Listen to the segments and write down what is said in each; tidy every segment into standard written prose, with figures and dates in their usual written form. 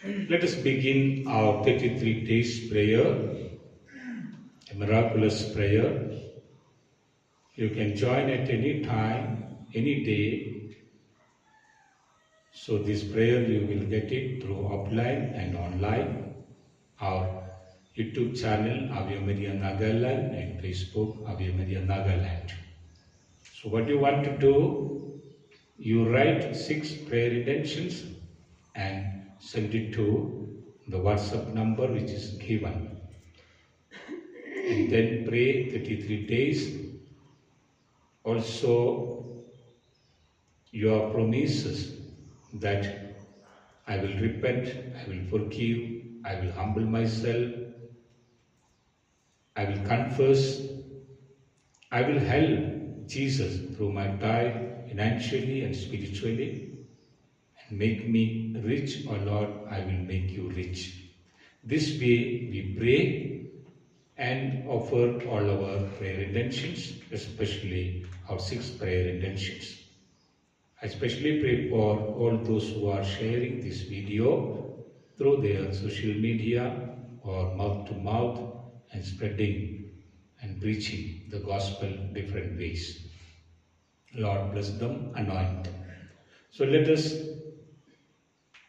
Let us begin our 33 days prayer, a miraculous prayer. You can join at any time, any day. So this prayer you will get it through offline and online. Our YouTube channel, Ave Maria Nagaland, and Facebook, Ave Maria Nagaland. So what you want to do, you write 6 prayer intentions and send it to the WhatsApp number which is given. And then pray 33 days. Also, your promises that I will repent, I will forgive, I will humble myself, I will confess, I will help Jesus through my tithe financially and spiritually, and make me rich, O Lord, I will make you rich. This way we pray and offer all our prayer intentions, especially our 6 prayer intentions. I especially pray for all those who are sharing this video through their social media or mouth to mouth and spreading and preaching the gospel in different ways. Lord bless them, anoint them. So let us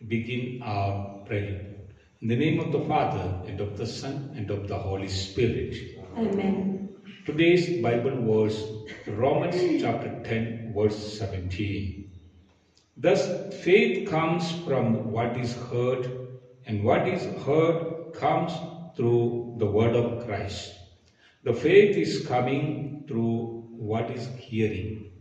begin our prayer. In the name of the Father, and of the Son, and of the Holy Spirit. Amen. Today's Bible verse, Romans chapter 10, verse 17. Thus, faith comes from what is heard, and what is heard comes through the word of Christ. The faith is coming through what is hearing.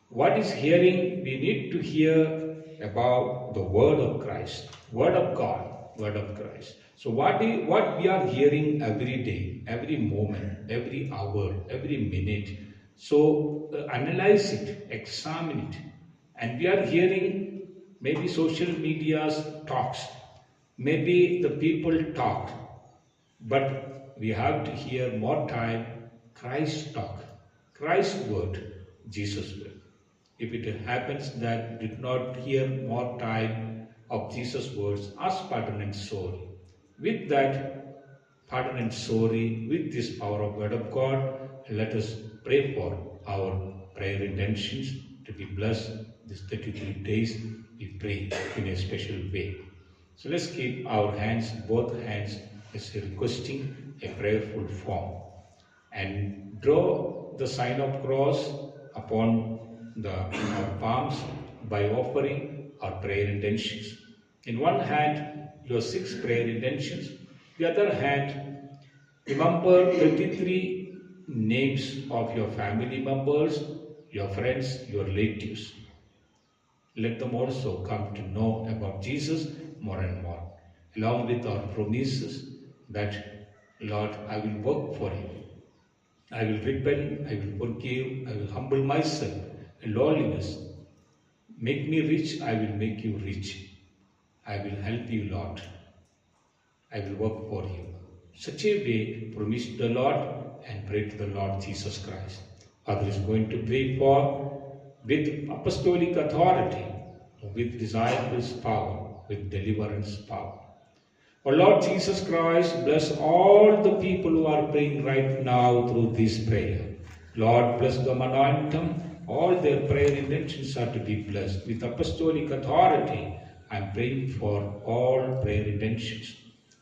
What is hearing? We need to hear about the word of Christ, word of God. Word of Christ. So what we are hearing every day, every moment, every hour, every minute. So analyze it, examine it. And we are hearing maybe social media's talks, maybe the people talk, but we have to hear more time Christ talk, Christ's word, Jesus' word. If it happens that did not hear more time of Jesus' words, ask pardon and sorry. With that pardon and sorry, with this power of word of God, let us pray for our prayer intentions to be blessed. These 33 days we pray in a special way. So let's keep our hands, both hands, as requesting a prayerful form, and draw the sign of cross upon our palms by offering our prayer intentions. In one hand, your 6 prayer intentions. The other hand, remember 33 names of your family members, your friends, your relatives. Let them also come to know about Jesus more and more, along with our promises that, Lord, I will work for you. I will repent, I will forgive, I will humble myself in lowliness. Make me rich, I will make you rich. I will help you, Lord. I will work for you. Such a way, promise the Lord and pray to the Lord Jesus Christ. Father is going to pray for with apostolic authority, with desirous power, with deliverance power. O Lord Jesus Christ, bless all the people who are praying right now through this prayer. Lord, bless them, anoint them. All their prayer intentions are to be blessed. With apostolic authority, I am praying for all prayer intentions.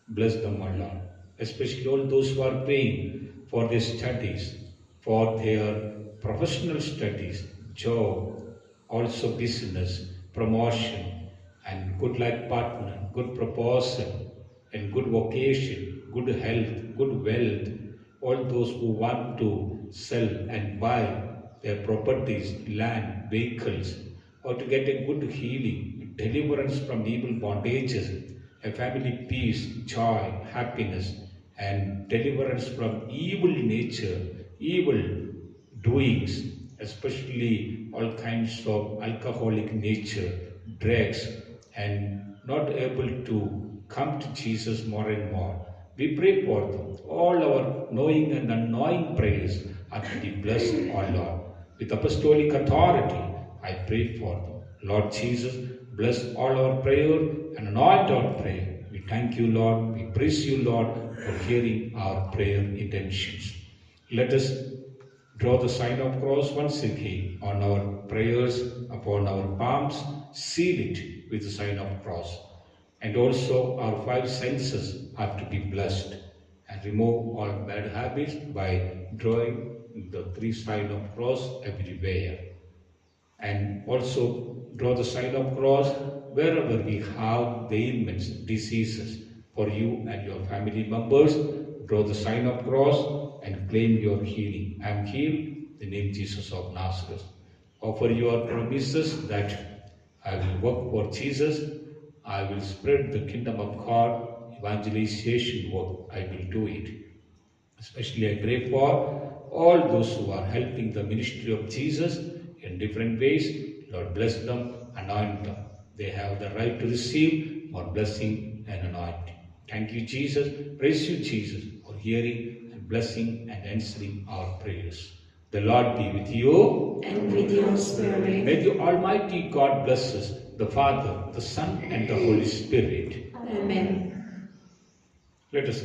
Bless them, O Lord. Especially all those who are praying for their studies, for their professional studies, job, also business, promotion, and good life partner, good proposal, and good vocation, good health, good wealth. All those who want to sell and buy their properties, land, vehicles, or to get a good healing, deliverance from evil bondages, a family peace, joy, happiness, and deliverance from evil nature, evil doings, especially all kinds of alcoholic nature, drugs, and not able to come to Jesus more and more. We pray for them. All our knowing and unknowing prayers are to be blessed, O Lord. With apostolic authority, I pray for them. Lord Jesus, bless all our prayer and anoint our prayer. We thank you, Lord. We praise you, Lord, for hearing our prayer intentions. Let us draw the sign of cross once again on our prayers, upon our palms, seal it with the sign of cross. And also our 5 senses are to be blessed, and remove all bad habits by drawing the 3 sign of cross everywhere. And also draw the sign of cross wherever we have the ailments, diseases. For you and your family members, draw the sign of cross and claim your healing. I am healed in the name of Jesus of Nazareth. Offer your promises that I will work for Jesus, I will spread the kingdom of God, evangelization work, I will do it. Especially I pray for all those who are helping the ministry of Jesus in different ways. Lord, bless them, anoint them. They have the right to receive more blessing and anointing. Thank you, Jesus. Praise you, Jesus, for hearing and blessing and answering our prayers. The Lord be with you. And with your spirit. May the Almighty God bless us, the Father, the Son, and the Holy Spirit. Amen. Let us